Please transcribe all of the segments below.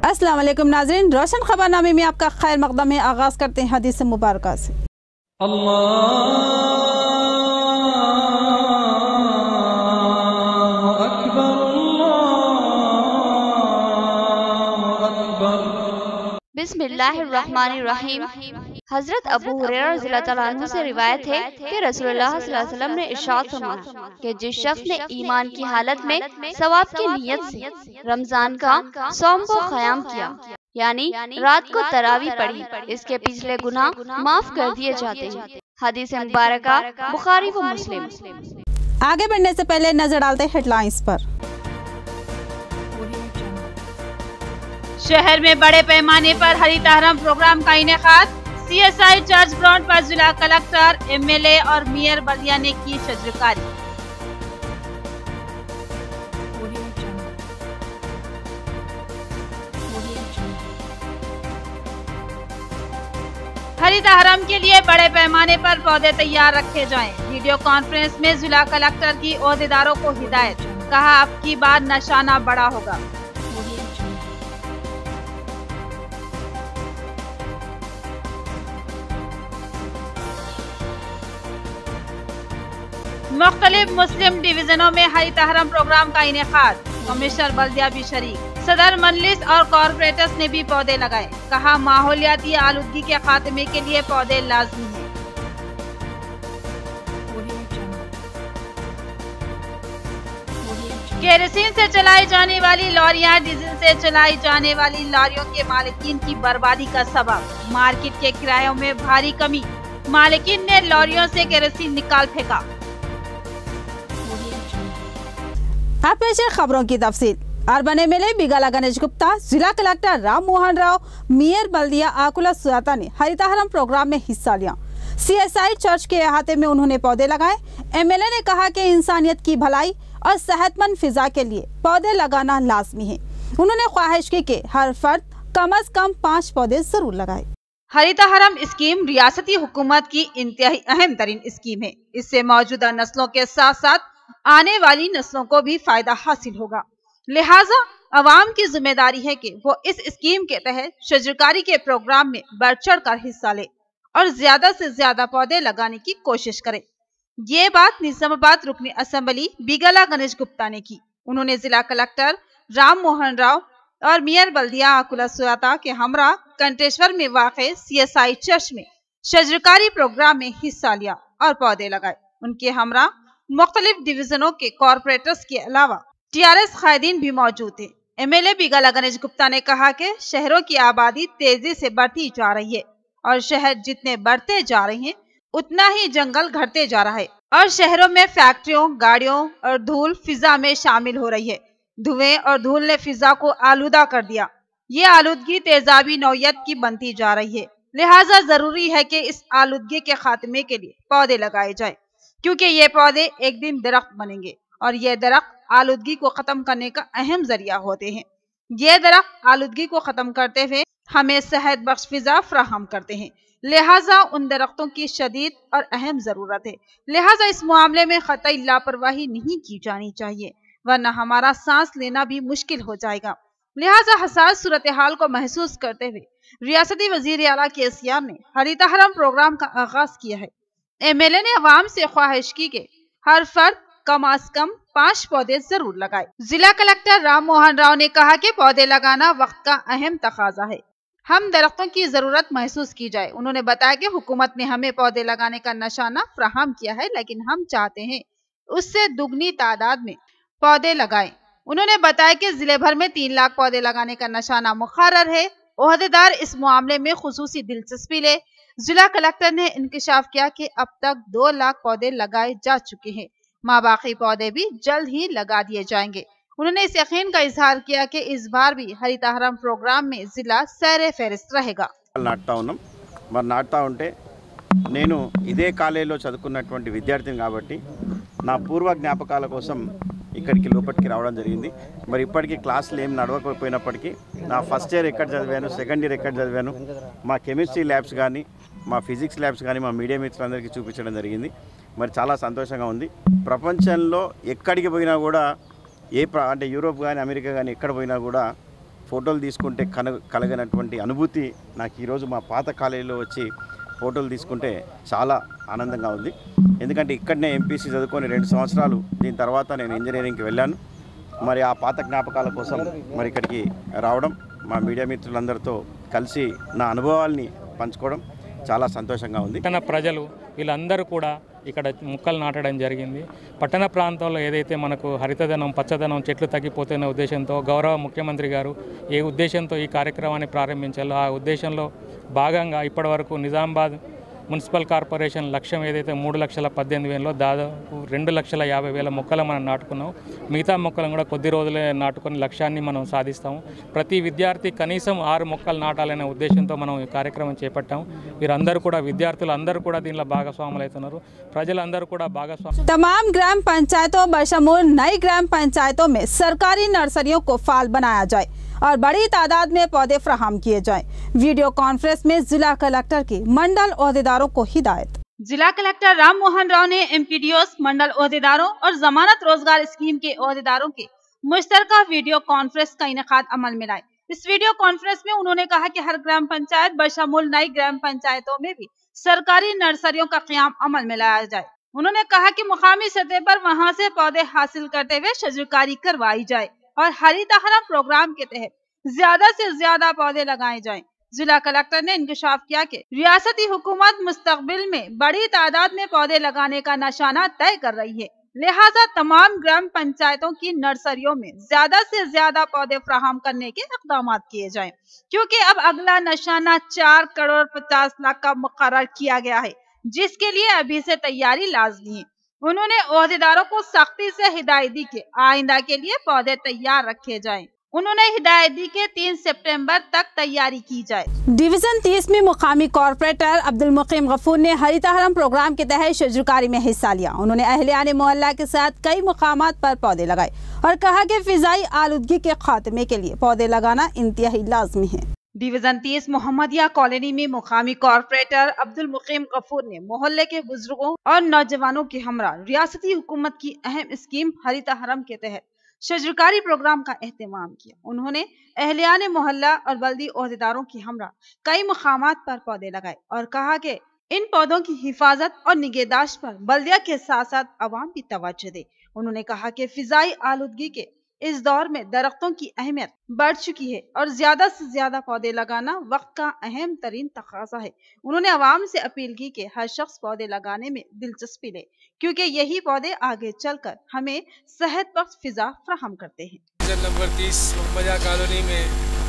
अस्सलाम वालेकुम नाज़रीन, रोशन खबरनामे में आपका खैर मकदम है। आगाज़ करते हैं हदीस मुबारक से। बिस्मिल्लाहिर्रहमानिर्रहीम। हजरत अबू हुरैरा रज़ियल्लाहु तआला अन्हु से रिवायत है कि रसूलुल्लाह सल्लल्लाहु अलैहि वसल्लम ने इरशाद फरमाया कि जिस शख्स ने ईमान की हालत में सवाब की नीयत से रमजान का सौम को क़याम किया, यानी रात को तरावी पढ़ी, इसके पिछले गुनाह माफ कर दिए जाते हैं। हदीस मुबारका बुखारी व मुस्लिम। आगे बढ़ने से पहले नजर डालते हैं हेडलाइंस पर। शहर में बड़े पैमाने पर हरित आहरम प्रोग्राम का इनेकाद। सीएसआई चर्च ग्राउंड पर जिला कलेक्टर, एमएलए और मेयर बल्दिया ने की शजरकारी। हरित आहरम के लिए बड़े पैमाने पर पौधे तैयार रखे जाएं। वीडियो कॉन्फ्रेंस में जिला कलेक्टर की ओहदेदारों को हिदायत, कहा अब की बार निशाना बड़ा होगा। मुख्तलिफ मुस्लिम डिवीजनों में हरित आहरम प्रोग्राम का इनेकाद। कमिश्नर बल्दिया भी शरीक, सदर मजलिस और कॉर्पोरेटर्स ने भी पौधे लगाए, कहा माहौलियाती आलूदगी के खात्मे के लिए पौधे लाजमी हैं। केरोसिन से चलाई जाने वाली लॉरियां डीजल से चलाई जाने वाली लॉरियों के मालिकीन की बर्बादी का सबब। मार्केट के किरायों में भारी कमी, मालिकीन ने लॉरियों से केरोसिन निकाल फेंका। आप पेश है खबरों की तफसील। अर्बन एमएलए बिगाला गणेश गुप्ता, जिला कलेक्टर राम मोहन राव, मेयर बल्दिया आकुला सुजाता ने हरित आहरम प्रोग्राम में हिस्सा लिया। सीएसआई चर्च के अहाते में उन्होंने पौधे लगाए। एमएलए ने कहा कि इंसानियत की भलाई और सेहतमंद फिजा के लिए पौधे लगाना लाजमी है। उन्होंने ख्वाहिश की कि हर फर्द कम से कम 5 पौधे जरूर लगाए। हरित आहरम स्कीम रियासती हुकूमत की इंतहाई अहम तरीन स्कीम है। इससे मौजूदा नस्लों के साथ साथ आने वाली नस्लों को भी फायदा हासिल होगा। लिहाजा अवाम की जिम्मेदारी है कि वो इस स्कीम के तहत शजरकारी के प्रोग्राम में बढ़ चढ़ कर हिस्सा ले और ज्यादा से ज्यादा पौधे लगाने की कोशिश करे। ये बात निजामाबाद रुकनी असेंबली बिगाला गणेश गुप्ता ने की। उन्होंने जिला कलेक्टर राम मोहन राव और मेयर बल्दिया आकुला सुजाता के हमरा कंटेश्वर में वाक़े सीएसआई चर्च में शजरकारी प्रोग्राम में हिस्सा लिया और पौधे लगाए। उनके हमरा मुख्तलिफ डिवीजनों के कॉर्पोरेटर्स के अलावा टीआरएस कायदीन भी मौजूद थे। एमएलए बिगाला गणेश गुप्ता ने कहा कि शहरों की आबादी तेजी से बढ़ती जा रही है और शहर जितने बढ़ते जा रहे हैं उतना ही जंगल घटते जा रहा है और शहरों में फैक्ट्रियों, गाड़ियों और धूल फिजा में शामिल हो रही है। धुएं और धूल ने फिजा को आलूदा कर दिया। ये आलूदगी तेजाबी नौयत की बनती जा रही है। लिहाजा जरूरी है कि इस आलूदगी के खात्मे के लिए पौधे लगाए जाएं, क्योंकि ये पौधे एक दिन दरख्त बनेंगे और ये दरख्त आलूदगी को खत्म करने का अहम जरिया होते हैं। ये दरख्त आलूदगी को खत्म करते हुए हमें सेहत बख्श फिजा फराहम करते हैं। लिहाजा उन दरख्तों की शदीद और अहम जरूरत है। लिहाजा इस मामले में कतई लापरवाही नहीं की जानी चाहिए, वरना हमारा सांस लेना भी मुश्किल हो जाएगा। लिहाजा हसास सूरत हाल को महसूस करते हुए रियासती वजीर आला केसीआर ने हरित आहरम प्रोग्राम का आगाज किया है। एमएलए ने अवाम से ख्वाहिश की कि हर फर्द कम से कम 5 पौधे जरूर लगाए। जिला कलेक्टर राम मोहन राव ने कहा कि पौधे लगाना वक्त का अहम तकाजा है। हम दरख्तों की जरूरत महसूस की जाए। उन्होंने बताया कि हुकूमत ने हमें पौधे लगाने का निशाना फराहम किया है, लेकिन हम चाहते हैं उससे दुगनी तादाद में पौधे लगाएं। उन्होंने बताया कि जिले भर में 3 लाख पौधे लगाने का निशाना मुकर्रर है। ओहदेदार इस मामले में खुसूसी दिलचस्पी ले। जिला कलेक्टर ने इंकशाफ किया कि अब तक 2 लाख पौधे लगाए जा चुके हैं। बाकी पौधे भी जल्द ही लगा दिए जाएंगे। उन्होंने इस यकीन का इजहार किया कि इस बार भी हरित आहरम प्रोग्राम में जिला सैर फहरिस्त रहेगा। నాటుతా ఉన్నాం మరి నాటుతా ఉంటే నేను ఇదే కాలేజీలో చదువుకున్నటువంటి విద్యార్థిని కాబట్టి నా పూర్వ జ్ఞాపకాల కోసం ఇక్కడికి లోపలికి రావడం జరిగింది। మరి ఇప్పటికీ క్లాసులు ఏం నడవకపోయినప్పటికీ నా ఫస్ట్ ఇయర్ ఎక్కడ చదివాను, సెకండ్ ఇయర్ ఎక్కడ చదివాను, మా కెమిస్ట్రీ ల్యాబ్స్ కానీ మా ఫిజిక్స్ ల్యాబ్స్ కానీ మా మీడియా మిత్రులందరికీ చూపించడం జరిగింది। మరి చాలా సంతోషంగా ఉంది। ప్రపంచంలో ఎక్కడికి పోయినా కూడా అంటే యూరోప్ కానీ అమెరికా కానీ ఎక్కడ పోయినా కూడా ఫోటోలు తీసుకుంటే కలిగినటువంటి అనుభూతి నాకు ఈరోజు మా పాత కాలేజీలో వచ్చి ఫోటోలు తీసుకుంటే చాలా ఆనందంగా ఉంది. ఎందుకంటే ఇక్కడనే ఎంపీసీ చదువుకొని 2 సంవత్సరాలు, దీని తర్వాత నేను ఇంజనీరింగ్కి వెళ్ళాను. మరి ఆ పాత జ్ఞాపకాల కోసం మరి ఇక్కడికి రావడం, మా మీడియా మిత్రులందరితో కలిసి నా అనుభవాల్ని పంచుకోవడం చాలా సంతోషంగా ఉంది. పట్టణ ప్రజలు వీళ్ళందరూ కూడా ఇక్కడ మొక్కలు నాటడం జరిగింది. పట్టణ ప్రాంతంలో ఏదైతే మనకు హరితదనం, పచ్చదనం, చెట్లు తగ్గిపోతున్న ఉద్దేశంతో గౌరవ ముఖ్యమంత్రి గారు ఏ ఉద్దేశంతో ఈ కార్యక్రమాన్ని ప్రారంభించాలో ఆ ఉద్దేశంలో భాగంగా ఇప్పటివరకు నిజామాబాద్ మున్సిపల్ కార్పొరేషన్ లక్ష్యం ఏదైతే 3,18,000లో దాదాపు 2,50,000 మొక్కలు మనం నాటుకున్నాం. మిగతా మొక్కలను కూడా కొద్ది రోజులే నాటుకుని లక్ష్యాన్ని మనం సాధిస్తాము. ప్రతి విద్యార్థి కనీసం 6 మొక్కలు నాటాలనే ఉద్దేశంతో మనం ఈ కార్యక్రమం చేపట్టాం. వీరందరూ కూడా విద్యార్థులు అందరూ కూడా దీనిలో భాగస్వాములు అవుతున్నారు. ప్రజలందరూ కూడా భాగస్వాములు. तमाम ग्राम पंचायतों बशमूल नई ग्राम पंचायतों में सरकारी नर्सरियों को फाल बनाया जाए और बड़ी तादाद में पौधे फराहम किए जाएं। वीडियो कॉन्फ्रेंस में जिला कलेक्टर की मंडल ओहदेदारों को हिदायत। जिला कलेक्टर राम मोहन राव ने एमपीडीओस, मंडल ओहदेदारों और जमानत रोजगार स्कीम के ओहदेदारों के मुश्तरका वीडियो कॉन्फ्रेंस का इनेकाद अमल में लाए। इस वीडियो कॉन्फ्रेंस में उन्होंने कहा कि हर ग्राम पंचायत बशमूल नई ग्राम पंचायतों में भी सरकारी नर्सरियों का क़याम अमल में लाया जाए। उन्होंने कहा कि मुकामी सतह पर वहां से पौधे हासिल करते हुए शजरकारी करवाई जाए और हरितहारा प्रोग्राम के तहत ज्यादा से ज्यादा पौधे लगाए जाएं। जिला कलेक्टर ने इंकशाफ किया कि रियासती हुकूमत मुस्तकबिल में बड़ी तादाद में पौधे लगाने का निशाना तय कर रही है, लिहाजा तमाम ग्राम पंचायतों की नर्सरियों में ज्यादा से ज्यादा पौधे फराहम करने के इक़दाम किए जाएं, क्योंकि अब अगला निशाना 4,50,00,000 का मुकर्रर किया गया है, जिसके लिए अभी से तैयारी लाजमी है। उन्होंने ओहदेदारों को सख्ती से हिदायत दी कि आइंदा के लिए पौधे तैयार रखे जाएं। उन्होंने हिदायत दी कि 3 सितंबर तक तैयारी की जाए। डिवीजन 30 में मुकामी कॉर्पोरेटर अब्दुल मुकीम गफूर ने हरितहारम प्रोग्राम के तहत शजरकारी में हिस्सा लिया। उन्होंने अहलियान मोहल्ला के साथ कई मुकामात पर पौधे लगाए और कहा कि फिजाई आलूदगी के खात्मे के लिए पौधे लगाना इंतहाई लाजमी है। डिवीजन 30 मोहम्मदिया कॉलोनी में मुकामी कॉर्पोरेटर अब्दुल मुकीम गफूर ने मोहल्ले के बुजुर्गों और नौजवानों के हमरा रियासती हुकूमत की अहम स्कीम हरितहारम के तहत शजरकारी प्रोग्राम का एहतमाम किया। उन्होंने अहलियान मोहल्ला और बल्दी ओहदेदारों की हमरा कई मुकामात पर पौधे लगाए और कहा कि इन पौधों की हिफाजत और निगहदाश्त पर बल्दिया के साथ साथ अवाम भी तवज्जो दे। उन्होंने कहा कि फिजाई आलूदगी के इस दौर में दरख्तों की अहमियत बढ़ चुकी है और ज्यादा से ज्यादा पौधे लगाना वक्त का अहम तरीन तकाजा है। उन्होंने अवाम से अपील की कि हर शख्स पौधे लगाने में दिलचस्पी ले, क्योंकि यही पौधे आगे चलकर हमें सेहत बख्श फिजा फराहम करते हैं। डिवीजन नंबर 30 मोहम्मदिया कॉलोनी में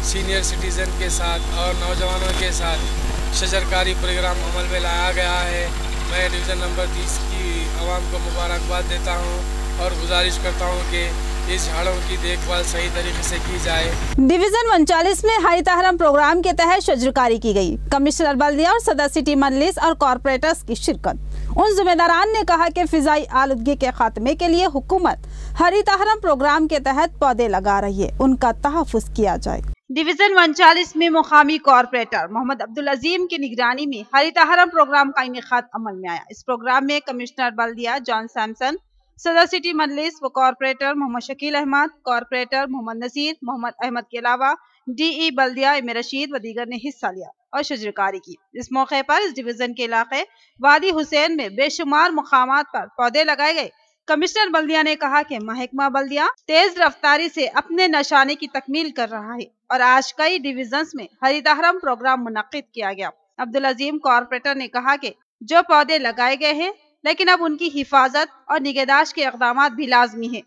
सीनियर सिटीजन के साथ और नौजवानों के साथ शजरकारी प्रोग्राम अमल में लाया गया है। मैं डिवीजन नंबर 30 की आवाम को मुबारकबाद देता हूँ और गुजारिश करता हूँ कि इस झाड़ों की देखभाल सही तरीके से की जाए। डिवीजन 39 में हरितहारम प्रोग्राम के तहत शजरकारी की गई। कमिश्नर बल्दिया और सदर सिटी मजलिस और कॉर्पोरेटर्स की शिरकत। उन जिम्मेदारान ने कहा कि फिजाई आलूदगी के खात्मे के लिए हुकूमत हरितहारम प्रोग्राम के तहत पौधे लगा रही है, उनका तहफ़्फ़ुज़ किया जाए। डिवीजन 39 में मुकामी कॉर्पोरेटर मोहम्मद अब्दुल अजीम की निगरानी में हरितहारम प्रोग्राम का इनेकाद अमल में आया। इस प्रोग्राम में कमिश्नर बल्दिया जॉन सैमसन, सदर सिटी मजलिस व कॉर्पोरेटर मोहम्मद शकील अहमद, कॉर्पोरेटर मोहम्मद नसीर, मोहम्मद अहमद के अलावा डीई बल्दिया इम रशीद व दीगर ने हिस्सा लिया और शजरकारी की। इस मौके पर इस डिवीजन के इलाके वादी हुसैन में बेशुमार मुकामात पर पौधे लगाए गए। कमिश्नर बल्दिया ने कहा कि महकमा बल्दिया तेज रफ्तारी से अपने निशाने की तकमील कर रहा है और आज कई डिवीजन्स में हरितहारम प्रोग्राम मुनक्किद किया गया। अब्दुल अजीम कॉर्पोरेटर ने कहा कि जो पौधे लगाए गए हैं, लेकिन अब उनकी हिफाजत और निगहदाश्त के इक़दामात भी लाजमी है।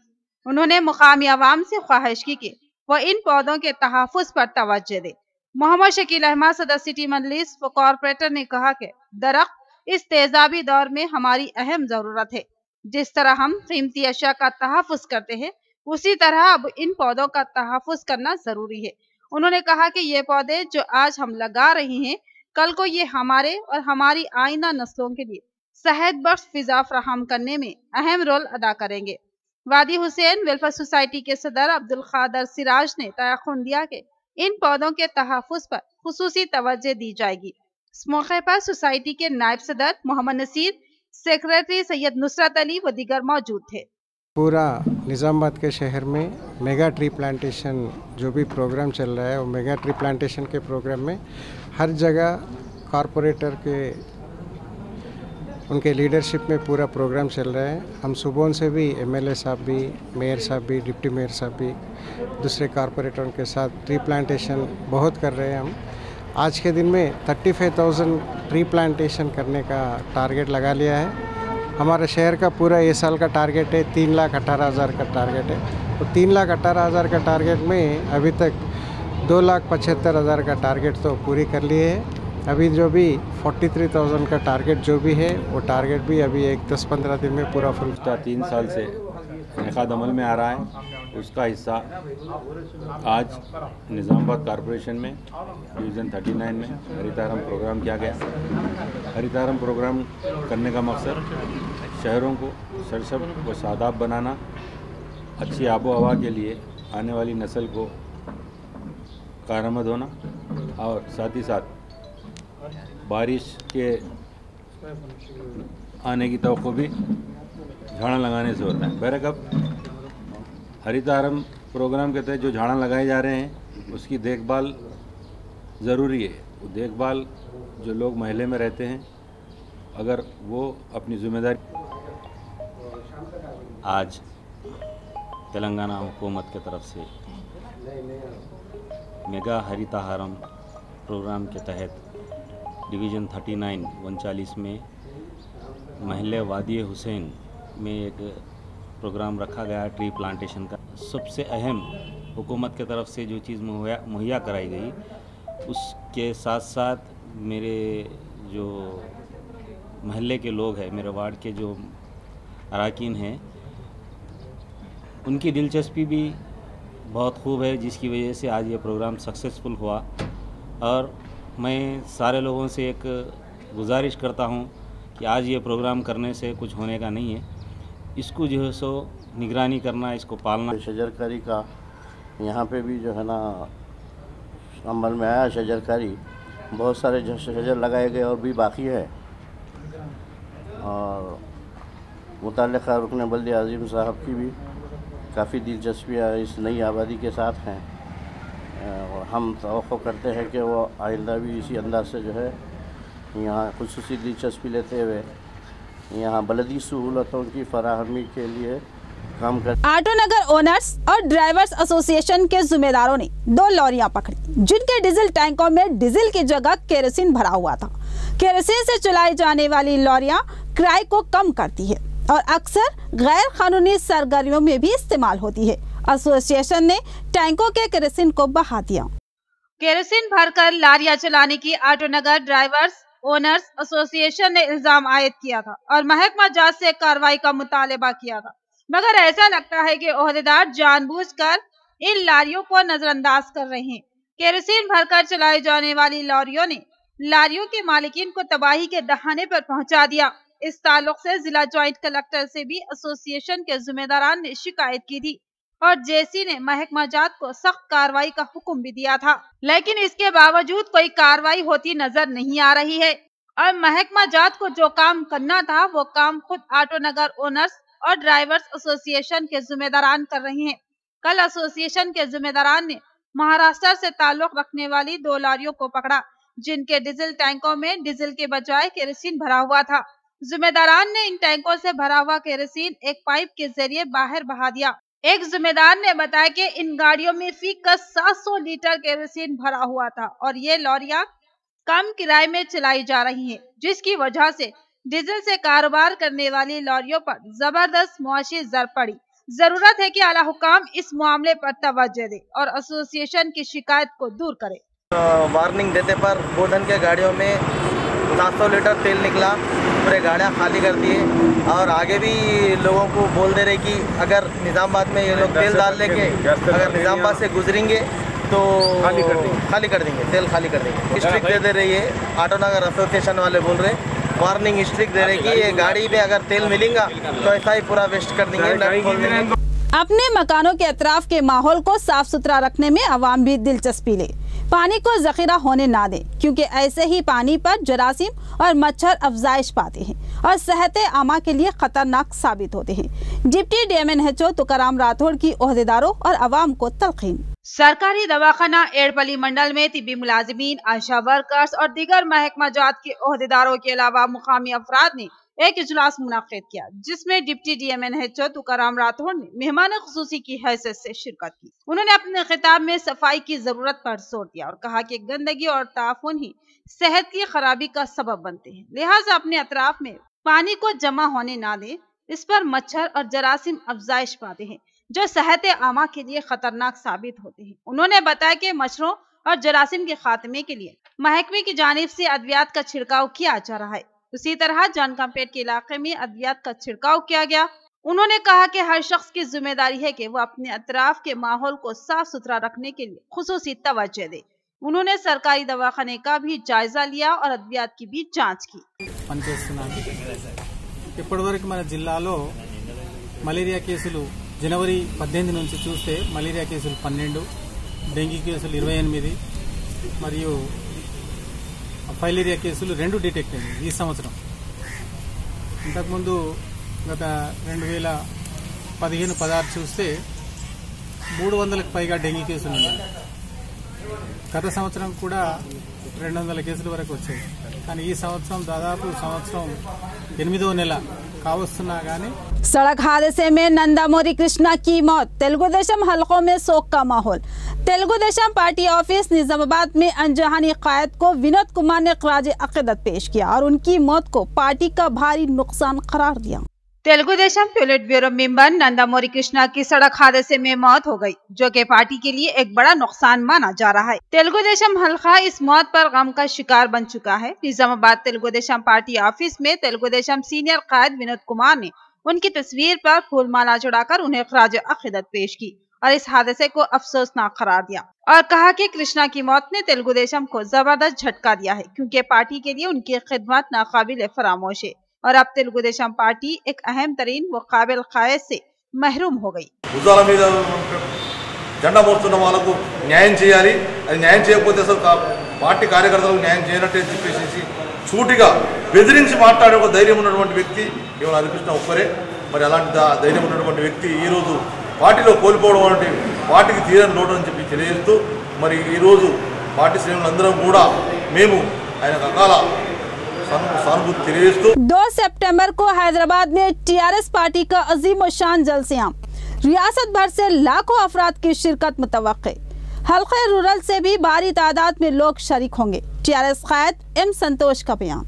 उन्होंने मुकामी अवाम से ख्वाहिश की कि वह इन पौधों के तहफ़्फ़ुज़ पर तवज्जो दे। मोहम्मद शकील अहमद, सदर सिटी मजलिस व कॉर्पोरेटर ने कहा कि दरख्त इस तेजाबी दौर में हमारी अहम ज़रूरत है। जिस तरह हम कीमती अशिया का तहफ़्फ़ुज़ करते हैं, उसी तरह अब इन पौधों का तहफ़्फ़ुज़ करना ज़रूरी है। उन्होंने कहा कि ये पौधे जो आज हम लगा रहे हैं, कल को ये हमारे और हमारी आइंदा नस्लों के लिए सेहत बख्श फिजा फराहम करने में अहम रोल अदा करेंगे। वादी हुसैन वेलफेयर सोसाइटी के सदर अब्दुल खादर सिराज ने तयक़ुन दिया कि इन पौधों के तहफ़्फ़ुज़ पर खुसूसी तवज्जो दी जाएगी। इस मौके पर सोसाइटी के नायब सदर मोहम्मद नसीर, सेक्रेटरी सैयद नुसरत अली व दीगर मौजूद थे। पूरा निज़ामाबाद के शहर में मेगा ट्री प्लांटेशन जो भी प्रोग्राम चल रहा है, वो मेगा ट्री प्लांटेशन के प्रोग्राम में हर जगह कॉरपोरेटर के उनके लीडरशिप में पूरा प्रोग्राम चल रहा है। हम सुबह से भी एमएलए साहब भी, मेयर साहब भी, डिप्टी मेयर साहब भी, दूसरे कॉरपोरेटरों के साथ ट्री प्लांटेशन बहुत कर रहे हैं। हम आज के दिन में 35,000 ट्री प्लांटेशन करने का टारगेट लगा लिया है। हमारे शहर का पूरा ये साल का टारगेट है 3,18,000 का टारगेट है। तो 3,18,000 का टारगेट में अभी तक 2,75,000 का टारगेट तो पूरी कर लिए है। अभी जो भी 43,000 का टारगेट जो भी है, वो टारगेट भी अभी 10-15 दिन में पूरा फुल। 3 साल से इनेकाद अमल में आ रहा है, उसका हिस्सा आज निज़ामाबाद कॉरपोरेशन में डिवीज़न 39 में हरितारम प्रोग्राम किया गया। हरितारम प्रोग्राम करने का मकसद शहरों को सरसब्ज़ व शादाब बनाना, अच्छी आबो हवा के लिए आने वाली नस्ल को कारआमद होना और साथ ही साथ बारिश के आने की तवक्को भी झाड़ा लगाने से होता है। बहरकब हरितारम प्रोग्राम के तहत जो झाड़ा लगाए जा रहे हैं उसकी देखभाल ज़रूरी है। वो देखभाल जो लोग महल्ले में रहते हैं, अगर वो अपनी जिम्मेदारी। आज तेलंगाना हुकूमत की तरफ से मेगा हरिताहारम प्रोग्राम के तहत डिवीज़न 39 39 में महल्ले वादी हुसैन में एक प्रोग्राम रखा गया ट्री प्लांटेशन का। सबसे अहम हुकूमत की तरफ से जो चीज़ मुहैया कराई गई, उसके साथ साथ मेरे जो महल्ले के लोग हैं, मेरे वार्ड के जो अराकीन हैं, उनकी दिलचस्पी भी बहुत खूब है, जिसकी वजह से आज ये प्रोग्राम सक्सेसफुल हुआ। और मैं सारे लोगों से एक गुजारिश करता हूँ कि आज ये प्रोग्राम करने से कुछ होने का नहीं है, इसको जो है सो निगरानी करना, इसको पालना। शजरकारी का यहाँ पे भी जो है ना अमल में आया शजरकारी, बहुत सारे शजर लगाए गए और भी बाकी है। और मुतल्लिक़ा रुकन बल्दी आज़िम साहब की भी काफ़ी दिलचस्पियाँ इस नई आबादी के साथ हैं और हम तवक्को करते हैं कि वो आइंदा भी इसी अंदाज से जो है यहाँ खुसूसी दिलचस्पी लेते हुए यहाँ बलदी सहूलतों की फराहमी के लिए काम कर। ऑटो नगर ओनर्स और ड्राइवर्स एसोसिएशन के जिम्मेदारों ने 2 लॉरियां पकड़ी, जिनके डीजल टैंकों में डीजल की जगह केरोसिन भरा हुआ था। केरोसिन से चलाई जाने वाली लॉरियां किराए को कम करती है और अक्सर गैर कानूनी सरगर्मियों में भी इस्तेमाल होती है। एसोसिएशन ने टैंकों के केरोसिन को बहा दिया। केरोसिन भरकर लारियां चलाने की ऑटो नगर ड्राइवर्स ओनर्स एसोसिएशन ने इल्जाम आयद किया था और महकमा जांच से कार्रवाई का मुतालबा किया था, मगर ऐसा लगता है कि ओहदेदार जानबूझकर इन लारियों को नजरअंदाज कर रहे हैं। केरोसिन भरकर चलाई जाने वाली लॉरियों ने लारियों के मालिकीन को तबाही के दहाने पर पहुंचा दिया। इस ताल्लुक से जिला ज्वाइंट कलेक्टर से भी एसोसिएशन के जिम्मेदारान ने शिकायत की थी और जेसी ने महकमा जात को सख्त कार्रवाई का हुक्म भी दिया था, लेकिन इसके बावजूद कोई कार्रवाई होती नजर नहीं आ रही है। और महकमा जात को जो काम करना था वो काम खुद ऑटो नगर ओनर्स और ड्राइवर्स एसोसिएशन के जिम्मेदारान कर रहे हैं। कल एसोसिएशन के जिम्मेदारान ने महाराष्ट्र से ताल्लुक रखने वाली 2 लॉरियों को पकड़ा, जिनके डीजल टैंकों में डीजल के बजाय केरोसिन भरा हुआ था। जिम्मेदारान ने इन टैंकों से भरा हुआ केरोसिन एक पाइप के जरिए बाहर बहा दिया। एक जिम्मेदार ने बताया कि इन गाड़ियों में फीकस 700 लीटर केरोसिन भरा हुआ था और ये लॉरियां कम किराए में चलाई जा रही हैं, जिसकी वजह से डीजल से कारोबार करने वाली लॉरियों पर जबरदस्त मुआशी ज़र पड़ी। जरूरत है कि आला हुकाम इस मामले पर तवज्जो दे और एसोसिएशन की शिकायत को दूर करे। वार्निंग देने पर बोधन के गाड़ियों में 700 लीटर तेल निकला, पूरे गाड़ियाँ खाली कर दिए और आगे भी लोगों को बोल दे रहे कि अगर निज़ामाबाद में ये लोग तेल डाल लेंगे, अगर निज़ामाबाद से गुजरेंगे तो खाली कर देंगे, तेल खाली कर देंगे। स्ट्रिक्ट दे रही है, ऑटो नगर एसोसिएशन वाले बोल रहे, वार्निंग स्ट्रिक्ट दे रहे कि ये गाड़ी में अगर तेल मिलेगा तो ऐसा ही पूरा वेस्ट कर देंगे। अपने मकानों के अतराफ के माहौल को साफ सुथरा रखने में अवाम भी दिलचस्पी ले। पानी को जखीरा होने ना दें, क्योंकि ऐसे ही पानी पर जरासीम और मच्छर अफजाइश पाते हैं और सेहत आमा के लिए खतरनाक साबित होते हैं। डिप्टी DMNHO तुकाराम राठौड़ की ओहदेदारों और अवाम को तलकीन। सरकारी दवाखाना एड़पली मंडल में तिब्बी मुलाजिमीन, आशा वर्कर्स और दीगर महकमा जात के ओहदेदारों के अलावा मुकामी अफराद ने एक इजलास मुनाकिद किया, जिसमें डिप्टी DMNHO तुकाराम राठौड़ ने मेहमान खुसूसी की हैसियत से शिरकत की। उन्होंने अपने खिताब में सफाई की जरूरत पर जोर दिया और कहा कि गंदगी और ताफुन ही सेहत की खराबी का सबब बनते हैं, लिहाजा अपने अतराफ में पानी को जमा होने ना दें। इस पर मच्छर और जरासीम अफजाइश पाते हैं, जो सेहत आमा के लिए खतरनाक साबित होते हैं। उन्होंने बताया कि मच्छरों और जरासीम के खात्मे के लिए महकमे की जानिब से अद्वियात का छिड़काव किया जा रहा है। उसी तरह जानकामपेट के इलाके में अद्वियात का छिड़काव किया गया। उन्होंने कहा कि हर शख्स की जिम्मेदारी है कि वो अपने अतराफ के माहौल को साफ सुथरा रखने के लिए खुसूसी तवज्जो दे। उन्होंने सरकारी दवाखाने का भी जायजा लिया और अद्वियात की भी जांच की। ఇప్పటివరకు మన జిల్లాలో మలేరియా కేసులు జనవరి 18 నుంచి చూస్తే మలేరియా కేసులు 12, డెంగీ కేసులు 28 మరియు ఫైలేరియా కేసులు 2 డిటెక్ట్ అయ్యాయి ఈ సంవత్సరం. ఇంతకుముందు గత 2015-16 చూస్తే 300లకు పైగా డెంగీ కేసులు ఉన్నాయి. గత సంవత్సరం కూడా 200 కేసుల వరకు వచ్చాయి. కానీ ఈ సంవత్సరం దాదాపు సంవత్సరం 8వ నెల కావస్తున్నా గానీ सड़क हादसे में नंदामोरी कृष्णा की मौत। तेलुगु देशम हलकों में शोक का माहौल। तेलुगु देशम पार्टी ऑफिस निजामाबाद में अनजहानी कायद को विनोद कुमार ने खराज अकीदत पेश किया और उनकी मौत को पार्टी का भारी नुकसान करार दिया। तेलुगु देशम पोलिट ब्यूरो मेंबर नंदामोरी कृष्णा की सड़क हादसे में मौत हो गई, जो कि पार्टी के लिए एक बड़ा नुकसान माना जा रहा है। तेलुगु देशम हल्का इस मौत पर गम का शिकार बन चुका है। निजामाबाद तेलुगु देशम पार्टी ऑफिस में तेलुगु देशम सीनियर कायद विनोद कुमार ने उनकी तस्वीर पर फूलमाला चढ़ाकर उन्हें खराज अकीदत पेश की और इस हादसे को अफसोसनाक करार दिया और कहा कि कृष्णा की मौत ने तेलुगु देशम को जबरदस्त झटका दिया है, क्योंकि पार्टी के लिए उनकी खिदमत नाकाबिल फरामोश है और अब तेलुगु देशम पार्टी एक अहम तरीन व काबिल कायद से महरूम हो गई। జెండా మోస్తున్న వాళ్ళకు న్యాయం చేయాలి, అది న్యాయం చేయకపోతే అసలు పార్టీ కార్యకర్తలకు న్యాయం చేయనట్టే చెప్పేసి సూటిగా బెదిరించి మాట్లాడే ఒక ధైర్యం ఉన్నటువంటి వ్యక్తి కేవలం హరికృష్ణ ఒక్కరే. మరి అలాంటి ధైర్యం ఉన్నటువంటి వ్యక్తి ఈరోజు పార్టీలో కోల్పోవడం అంటే పార్టీకి తీరని లోటు అని చెప్పి తెలియజేస్తూ, మరి ఈరోజు పార్టీ శ్రేణులందరం కూడా మేము ఆయన రకాల 2 सितंबर को हैदराबाद में TRS पार्टी का अजीम शान जलसियाम। रियासत भर से लाखों अफराद की शिरकत मुतवक्के। हल्के रूरल से भी भारी तादाद में लोग शरीक होंगे। TRS कायद M संतोष का बयान।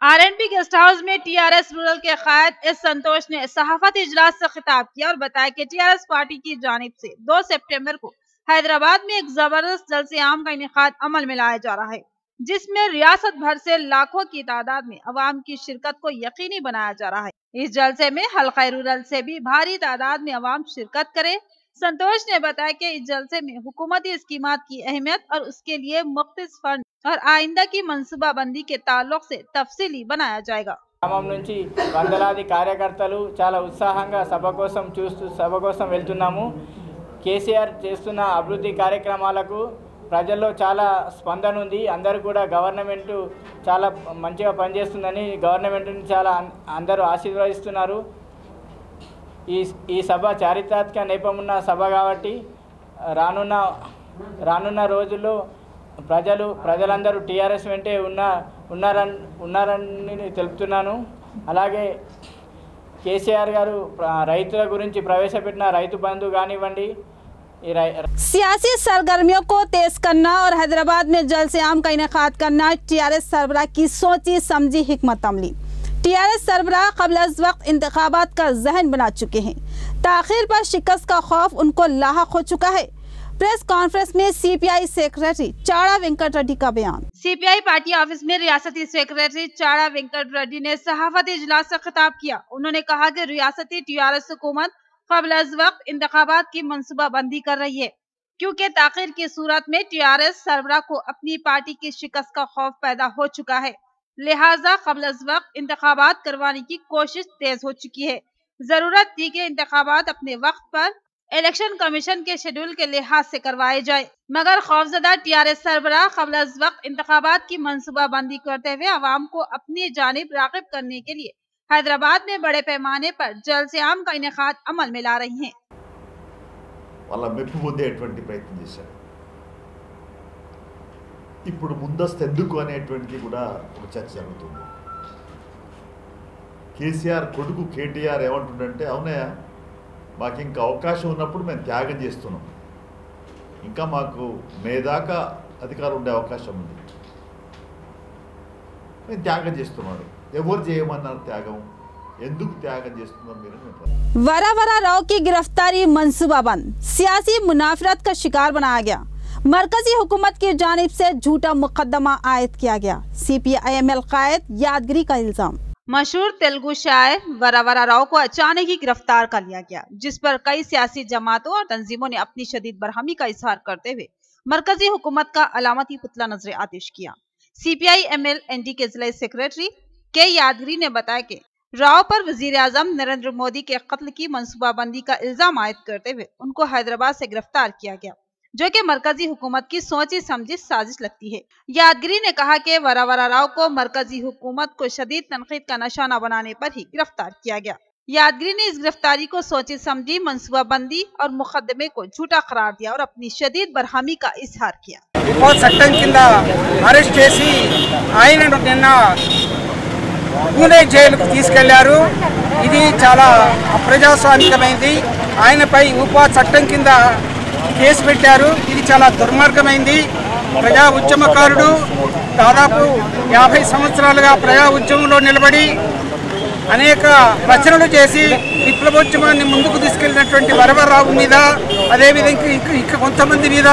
RNB गेस्ट हाउस में TRS रूरल के कायद S संतोष ने सहाफती इजलास से खिताब किया और बताया कि TRS पार्टी की जानिब से 2 सितंबर को हैदराबाद में एक जबरदस्त जलसे-आम का इनेकाद अमल में लाया जा रहा है, जिसमें रियासत भर से लाखों की तादाद में अवाम की शिरकत को यकीनी बनाया जा रहा है। इस जलसे में हल्का रूरल से भी भारी तादाद में अवाम शिरकत करे। संतोष ने बताया कि इस जलसे में हुकूमती स्कीमात की अहमियत और उसके लिए मुख्तलिफ फंड और आइंदा की मनसूबाबंदी के ताल्लुक से तफसीली बनाया जाएगा। గ్రామం నుంచి వందలాది కార్యకర్తలు చాలా ఉత్సాహంగా సభ కోసం వెళ్తున్నాము. కేసీఆర్ చేస్తున్న అభివృద్ధి కార్యక్రమాలకు ప్రజల్లో చాలా స్పందన ఉంది. అందరూ కూడా గవర్నమెంట్ చాలా మంచిగా పనిచేస్తుందని గవర్నమెంట్ని చాలా అందరూ ఆశీర్వదిస్తున్నారు. ఈ సభ చారిత్రాత్మక నేపథ్యం సభ కాబట్టి రానున్న రోజుల్లో ప్రజలందరూ TRS వెంటే ఉన్నారని తెలుపుతున్నాను. అలాగే కేసీఆర్ గారు రైతుల గురించి ప్రవేశపెట్టిన రైతు బంధు కానివ్వండి, सियासी सरगर्मियों को तेज करना और हैदराबाद में जलसे-आम का इनेकाद करना TRS सरबराह की सोची समझी हिकमत अमली। TRS सरबराह क़ब्ल अज़ वक्त इंतखाबात का ज़हन बना चुके हैं। ताख़ीर पर शिकस्त का खौफ उनको लाहक हो चुका है। प्रेस कॉन्फ्रेंस में CPI सेक्रेटरी चाड़ा वेंकट रेड्डी का बयान। CPI पार्टी ऑफिस में रियासती सेक्रेटरी चाड़ा वेंकट रेड्डी ने सहाफती इजलास से खिताब किया। उन्होंने कहा कि रियासती TRS हुकूमत क़ब्ल अज़ वक्त इंतखाबात की मनसूबाबंदी कर रही है, क्योंकि ताख़ीर की सूरत में TRS सरबराह को अपनी पार्टी की शिकस्त का खौफ पैदा हो चुका है। लिहाजा क़ब्ल अज़ वक्त इंतखाबात करवाने की कोशिश तेज हो चुकी है। जरूरत थी कि इंतखाबात अपने वक्त पर इलेक्शन कमीशन के शेड्यूल के लिहाज से करवाए जाए, मगर खौफजदा टीआरएस सरबराह क़ब्ल अज़ वक्त इंतखाबात की मंसूबाबंदी करते हुए अवाम को अपनी जानिब राग़िब करने के लिए हैदराबाद में बड़े पैमाने पर जलसे आम का इनेकाद अमल में ला रही हैं। వాళ్ళ మెప్పు పొందేటువంటి ప్రయత్నం చేశారు. ఇప్పుడు ముందస్తు ఎందుకు అనేటువంటిది కూడా ఒక చర్చ జరుగుతుంది. కేసీఆర్ కొడుకు కేటీఆర్ ఏమంటుండంటే, అవునయ్య మాకు ఇంకా అవకాశం ఉన్నప్పుడు మేము త్యాగం చేస్తున్నాం, ఇంకా మాకు మే దాకా అధికారం ఉండే అవకాశం ఉంది, మేము త్యాగం చేస్తున్నాడు. ఎవరు చేయమన్నారు త్యాగం, ఎందుకు త్యాగం చేస్తున్నారు మీరు? वरावरा राव की गिरफ्तारी मंसूबाबंद, सियासी मुनाफरत का शिकार बनाया गया। मरकजी हुकूमत की जानिब से झूठा मुकदमा आयद किया गया। CPI-ML कायद यादगिरी का इल्जाम। मशहूर तेलुगु शायर वरावरा राव को अचानक ही गिरफ्तार कर लिया गया, जिस पर कई सियासी जमातों और तंजीमों ने अपनी शदीद बरहमी का इजहार करते हुए मरकजी हुकूमत का अलामती पुतला नजर आतिश किया। CPI-ML ND के जिला सेक्रेटरी के यादगिरी ने बताया कि राव पर वजीर आजम नरेंद्र मोदी के कत्ल की मंसूबाबंदी का इल्जाम आयद करते हुए उनको हैदराबाद से गिरफ्तार किया गया, जो कि मरकजी हुकूमत की सोची समझी साजिश लगती है। यादगिरी ने कहा कि वरावरा राव को मरकजी हुकूमत को शदीद तनकीद का निशाना बनाने पर ही गिरफ्तार किया गया। यादगिरी ने इस गिरफ्तारी को सोची समझी मंसूबाबंदी और मुकदमे को झूठा करार दिया और अपनी शदीद बरहमी का इजहार किया। చట్టం కింద అరెస్ట్ చేసి ఆయనను నిన్న పూణే జైలుకు తీసుకెళ్లారు. ఇది చాలా అప్రజాస్వామికమైంది. ఆయనపై ఉపా చట్టం కింద కేసు పెట్టారు. ఇది చాలా దుర్మార్గమైంది. ప్రజా ఉద్యమకారుడు, దాదాపు 50 సంవత్సరాలుగా ప్రజా ఉద్యమంలో నిలబడి అనేక రచనలు చేసి విప్లవోద్యమాన్ని ముందుకు తీసుకెళ్లినటువంటి వరవరరావు మీద, అదేవిధంగా ఇంకా కొంతమంది మీద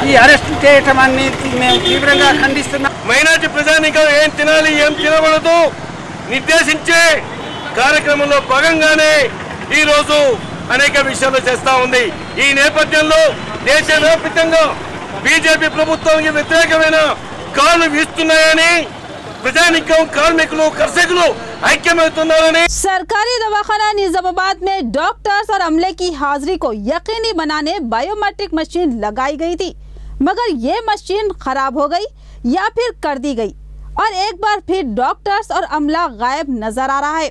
ఈ అరెస్ట్ చేయటమాన్ని మేము తీవ్రంగా ఖండిస్తున్నాం. మైనార్టీ ప్రజానీకం ఏం తినాలి ఏం తినకూడదు నిర్దేశించే కార్యక్రమంలో భాగంగానే ఈ రోజు అనేక విషయాలు చేస్తా ఉంది. ఈ నేపథ్యంలో దేశవ్యాప్తంగా బీజేపీ ప్రభుత్వానికి వ్యతిరేకమైన కాలు వీస్తున్నాయని ప్రజానీకం, కార్మికులు, కర్షకులు ఐక్యమవుతున్నారని सरकारी दवाखाना निजामाबाद में डॉक्टर्स और अमले की हाजिरी को यकीनी बनाने बायोमेट्रिक मशीन लगाई गई थी, मगर ये मशीन खराब हो गई या फिर कर दी गई और एक बार फिर डॉक्टर्स और अमला गायब नजर आ रहा है।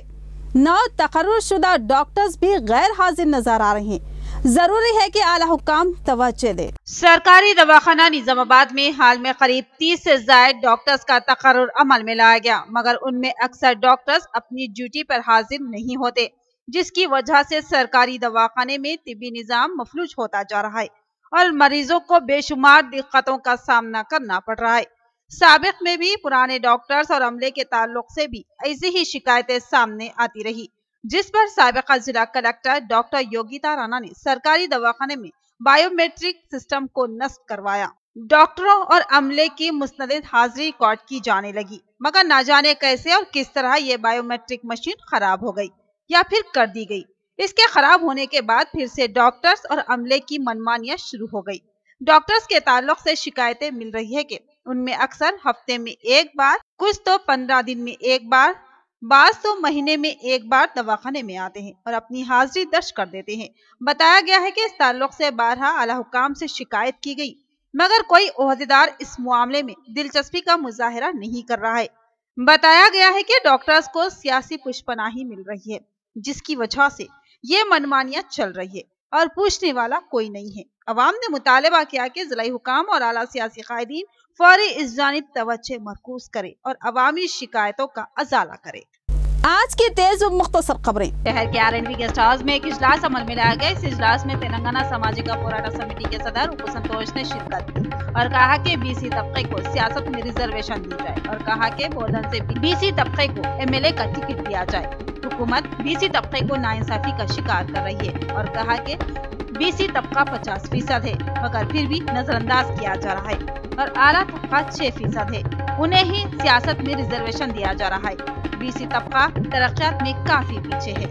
9 तकर्रुरशुदा डॉक्टर्स भी गैर हाजिर नजर आ रहे हैं। जरूरी है कि आला हुकाम तवज्जो दे। सरकारी दवाखाना निजामाबाद में हाल में करीब 30 से ज्यादा डॉक्टर्स का तकर्रुर अमल में लाया गया, मगर उनमें अक्सर डॉक्टर्स अपनी ड्यूटी पर हाजिर नहीं होते, जिसकी वजह से सरकारी दवाखाने में तिब्बी निजाम मफलूज होता जा रहा है और मरीजों को बेशुमार दिक्कतों का सामना करना पड़ रहा है। साबिक में भी पुराने डॉक्टर्स और अमले के ताल्लुक से भी ऐसी ही शिकायतें सामने आती रही, जिस पर साबिका जिला कलेक्टर डॉक्टर योगिता राणा ने सरकारी दवाखाने में बायोमेट्रिक सिस्टम को नस्ब करवाया। डॉक्टरों और अमले की मुस्तनद हाजिरी रिकॉर्ड की जाने लगी, मगर न जाने कैसे और किस तरह ये बायोमेट्रिक मशीन खराब हो गई या फिर कर दी गई। इसके खराब होने के बाद फिर से डॉक्टर्स और अमले की मनमानियां शुरू हो गई। डॉक्टर्स के ताल्लुक से शिकायतें मिल रही है कि उनमें अक्सर हफ्ते में एक बार, कुछ तो 15 दिन में एक बार, बाज़ तो महीने में एक बार दवाखाने में आते हैं और अपनी हाजिरी दर्ज कर देते हैं। बताया गया है कि इस ताल्लुक से बारहा आला हुकाम से शिकायत की गई, मगर कोई ओहदेदार इस मामले में दिलचस्पी का मुजाहिरा नहीं कर रहा है। बताया गया है कि डॉक्टर्स को सियासी पुष्पनाही मिल रही है, जिसकी वजह से ये मनमानियां चल रही है और पूछने वाला कोई नहीं है। अवाम ने मुतालबा किया कि जिला हुकाम और आला सियासी कायदीन फौरी इस जानिब तवज्जो मरकूज करे और अवामी शिकायतों का अजाला करे। आज की तेज और मुख्तसर खबरें। शहर के RNB गेस्ट हाउस में एक इजलास अमल में लाया गया। इस इजलास में तेलंगाना सामाजिक पोराटा समिति के सदर उप संतोष ने शिरकत की और कहा कि BC तबके को सियासत में रिजर्वेशन दी जाए और कहा कि बोधन से BC तबके को MLA का टिकट दिया जाए। हुकूमत BC तबके को नाइंसाफी का शिकार कर रही है और कहा कि BC तबका 50% है, मगर फिर भी नजरअंदाज किया जा रहा है और आला तबका 6% है, उन्हें ही सियासत में रिजर्वेशन दिया जा रहा है। BC तबका तरक्यात में काफी पीछे है।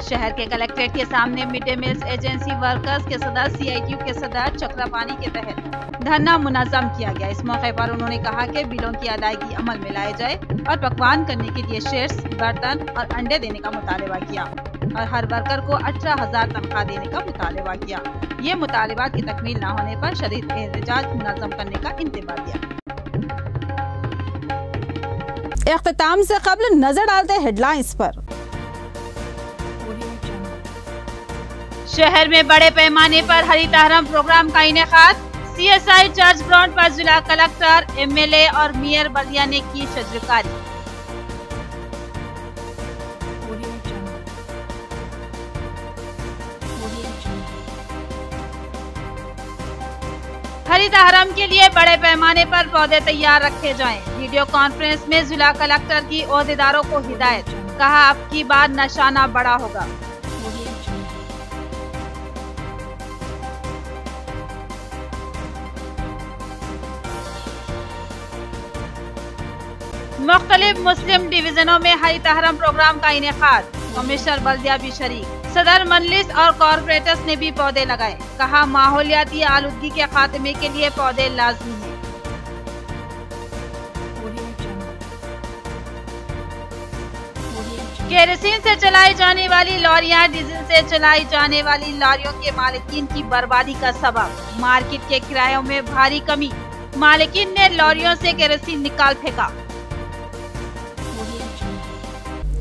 शहर के कलेक्ट्रेट के सामने mid day meals agency workers के सदर CITU के सदर चक्रपाणी के तहत धरना मुनज़्ज़म किया गया। इस मौके पर उन्होंने कहा कि बिलों की अदायगी अमल में लाए जाए और पकवान करने के लिए शेड्स, बर्तन और अंडे देने का मुतालबा किया और हर वर्कर को 18,000 तनख्वाह देने का मुतालबा किया। ये मुतालबा की तकमील न होने पर शदीद एहतजाज मुनज़्ज़म करने का इंतबा दिया। इख्तिताम से कबल नजर डालते हेडलाइंस पर। शहर में बड़े पैमाने पर हरितहरम प्रोग्राम का इनेकाद। CSI चर्च ग्राउंड पर जिला कलेक्टर, MLA और मेयर बल्दिया ने की शजरकारी। हरितहरम के लिए बड़े पैमाने पर पौधे तैयार रखे जाएं। वीडियो कॉन्फ्रेंस में जिला कलेक्टर की ओहदेदारों को हिदायत, कहा अब की बार निशाना बड़ा होगा। मुख्तलिफ मुस्लिम डिवीजनों में हरितहरम प्रोग्राम का इनेकाद। कमिश्नर बल्दिया भी शरीक। सदर मजलिस और कॉर्पोरेटर्स ने भी पौधे लगाए, कहा माहौलियाती आलूदगी के खात्मे के लिए पौधे लाजमी हैं। केरोसिन से चलाई जाने वाली लॉरियां डीजल से चलाई जाने वाली लॉरियों के मालिकीन की बर्बादी का सबब। मार्केट के किरायों में भारी कमी, मालिकीन ने लॉरियों से केरोसिन निकाल फेंका।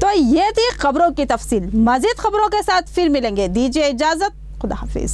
तो ये थी खबरों की तफसील। मजीद खबरों के साथ फिर मिलेंगे। दीजिए इजाजत, खुदा हाफिज।